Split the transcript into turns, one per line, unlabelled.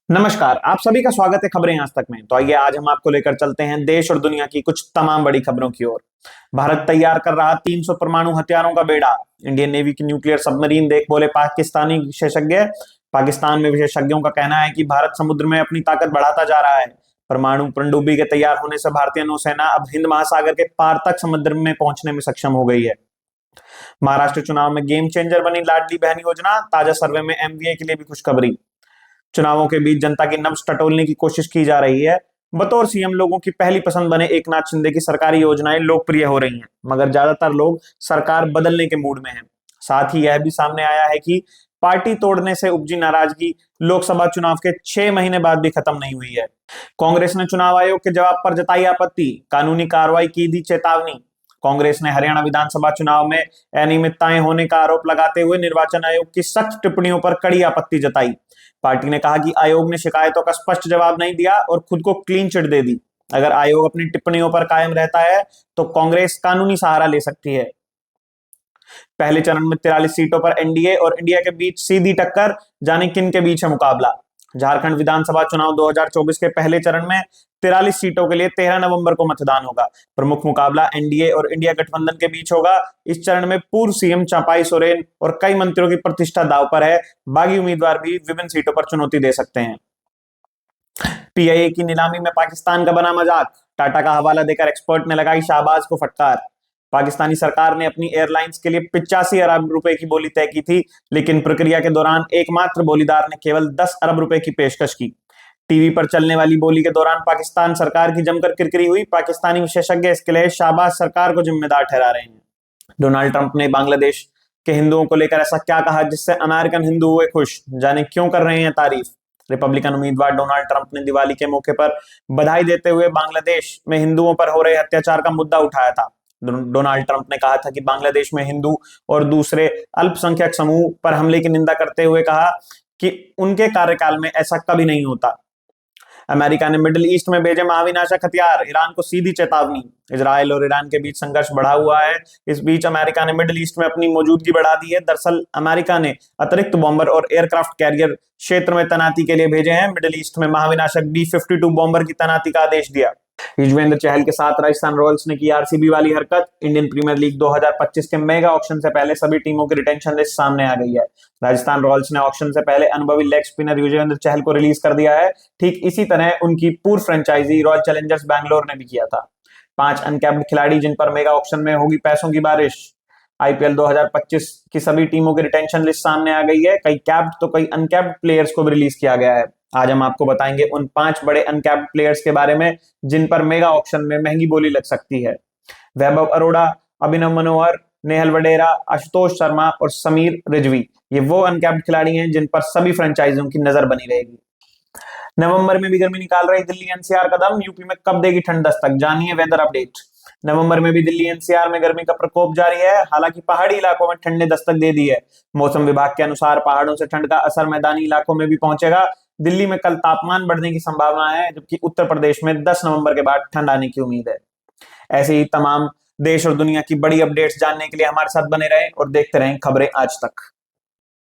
नमस्कार, आप सभी का स्वागत है खबरें आज तक में। तो आइए आज हम आपको लेकर चलते हैं देश और दुनिया की कुछ तमाम बड़ी खबरों की ओर। भारत तैयार कर रहा 300 परमाणु हथियारों का बेड़ा। इंडियन नेवी की न्यूक्लियर सबमरीन देख बोले पाकिस्तानी विशेषज्ञ। पाकिस्तान में विशेषज्ञों का कहना है कि भारत समुद्र में अपनी ताकत बढ़ाता जा रहा है। परमाणु पनडुब्बी के तैयार होने से भारतीय नौसेना अब हिंद महासागर के पार तक समुद्र में पहुंचने में सक्षम हो गई है। महाराष्ट्र चुनाव में गेम चेंजर बनी लाडली बहन योजना। ताजा सर्वे में एमवीए के लिए भी खुशखबरी। चुनावों के बीच जनता की नब्ज टटोलने की कोशिश की जा रही है। बतौर सीएम लोगों की पहली पसंद बने एकनाथ शिंदे की सरकारी योजनाएं लोकप्रिय हो रही हैं, मगर ज्यादातर लोग सरकार बदलने के मूड में हैं। साथ ही यह भी सामने आया है कि पार्टी तोड़ने से उपजी नाराजगी लोकसभा चुनाव के 6 महीने बाद भी खत्म नहीं हुई है। कांग्रेस ने चुनाव आयोग के जवाब पर जताई आपत्ति, कानूनी कार्रवाई की दी चेतावनी। कांग्रेस ने हरियाणा विधानसभा चुनाव में अनियमितताएं होने का आरोप लगाते हुए निर्वाचन आयोग की सख्त टिप्पणियों पर कड़ी आपत्ति जताई। पार्टी ने कहा कि आयोग ने शिकायतों का स्पष्ट जवाब नहीं दिया और खुद को क्लीन चिट दे दी। अगर आयोग अपनी टिप्पणियों पर कायम रहता है तो कांग्रेस कानूनी सहारा ले सकती है। पहले चरण में 43 सीटों पर एनडीए और इंडिया के बीच सीधी टक्कर, जाने किन के बीच है मुकाबला। झारखंड विधानसभा चुनाव 2024 के पहले चरण में 43 सीटों के लिए 13 नवंबर को मतदान होगा। प्रमुख मुकाबला एनडीए और इंडिया गठबंधन के बीच होगा। इस चरण में पूर्व सीएम चंपाई सोरेन और कई मंत्रियों की प्रतिष्ठा दांव पर है। बागी उम्मीदवार भी विभिन्न सीटों पर चुनौती दे सकते हैं। पीआईए की नीलामी में पाकिस्तान का बना मजाक। टाटा का हवाला देकर एक्सपर्ट ने लगाई शाहबाज को फटकार। पाकिस्तानी सरकार ने अपनी एयरलाइंस के लिए 85 अरब रुपए की बोली तय की थी, लेकिन प्रक्रिया के दौरान एकमात्र बोलीदार ने केवल 10 अरब रुपए की पेशकश की। टीवी पर चलने वाली बोली के दौरान पाकिस्तान सरकार की जमकर किरकिरी हुई। पाकिस्तानी विशेषज्ञ इसके लिए शाहबाज सरकार को जिम्मेदार ठहरा रहे हैं। डोनाल्ड ट्रंप ने बांग्लादेश के हिंदुओं को लेकर ऐसा क्या कहा जिससे अमेरिकन हिंदू हुए खुश, जाने क्यों कर रहे हैं तारीफ। रिपब्लिकन उम्मीदवार डोनाल्ड ट्रंप ने दिवाली के मौके पर बधाई देते हुए बांग्लादेश में हिंदुओं पर हो रहे अत्याचार का मुद्दा उठाया था। डोनाल्ड ट्रंप ने कहा था कि बांग्लादेश में हिंदू और दूसरे अल्पसंख्यक समूह पर हमले की निंदा करते हुए कहा कि उनके कार्यकाल में ऐसा कभी नहीं होता। अमेरिका ने मिडिल ईस्ट में भेजे महाविनाशक हथियार, ईरान को सीधी चेतावनी। इजराइल और ईरान के बीच संघर्ष बढ़ा हुआ है। इस बीच अमेरिका ने मिडिल ईस्ट में अपनी मौजूदगी बढ़ा दी है। दरअसल अमेरिका ने अतिरिक्त बॉम्बर और एयरक्राफ्ट कैरियर क्षेत्र में तैनाती के लिए भेजे हैं। मिडिल ईस्ट में महाविनाशक B-52 बॉम्बर की तैनाती का आदेश दिया। युजवेंद्र चहल के साथ राजस्थान रॉयल्स ने की आरसीबी वाली हरकत। इंडियन प्रीमियर लीग 2025 के मेगा ऑक्शन से पहले सभी टीमों की रिटेंशन लिस्ट सामने आ गई है। राजस्थान रॉयल्स ने ऑक्शन से पहले अनुभवी लेग स्पिनर युजवेंद्र चहल को रिलीज कर दिया है। ठीक इसी तरह उनकी पूर्व फ्रेंचाइजी रॉयल चैलेंजर्स बैंगलोर ने भी किया था। 5 अनकैप्ड खिलाड़ी जिन पर मेगा ऑक्शन में होगी पैसों की बारिश। आईपीएल 2025 की सभी टीमों की रिटेंशन लिस्ट सामने आ गई है। कई कैप्ड तो कई अनकैप्ड प्लेयर्स को भी रिलीज किया गया है। आज हम आपको बताएंगे उन 5 बड़े अनकैप्ड प्लेयर्स के बारे में जिन पर मेगा ऑक्शन में महंगी बोली लग सकती है। वैभव अरोड़ा, अभिनव मनोहर, नेहल वडेरा, आशुतोष शर्मा और समीर रिजवी, ये वो अनकैप्ड खिलाड़ी हैं जिन पर सभी फ्रेंचाइजियों की नजर बनी रहेगी। नवंबर में भी गर्मी निकाल रही दिल्ली एनसीआर कदम। यूपी में कब देगी ठंड दस्तक, जानिए वेदर अपडेट। नवंबर में भी दिल्ली एनसीआर में गर्मी का प्रकोप जारी है। हालांकि पहाड़ी इलाकों में ठंड ने दस्तक दे दी है। मौसम विभाग के अनुसार पहाड़ों से ठंड का असर मैदानी इलाकों में भी पहुंचेगा। दिल्ली में कल तापमान बढ़ने की संभावना है, जबकि उत्तर प्रदेश में 10 नवंबर के बाद ठंड आने की उम्मीद है। ऐसे ही तमाम देश और दुनिया की बड़ी अपडेट्स जानने के लिए हमारे साथ बने रहें और देखते रहें खबरें आज तक।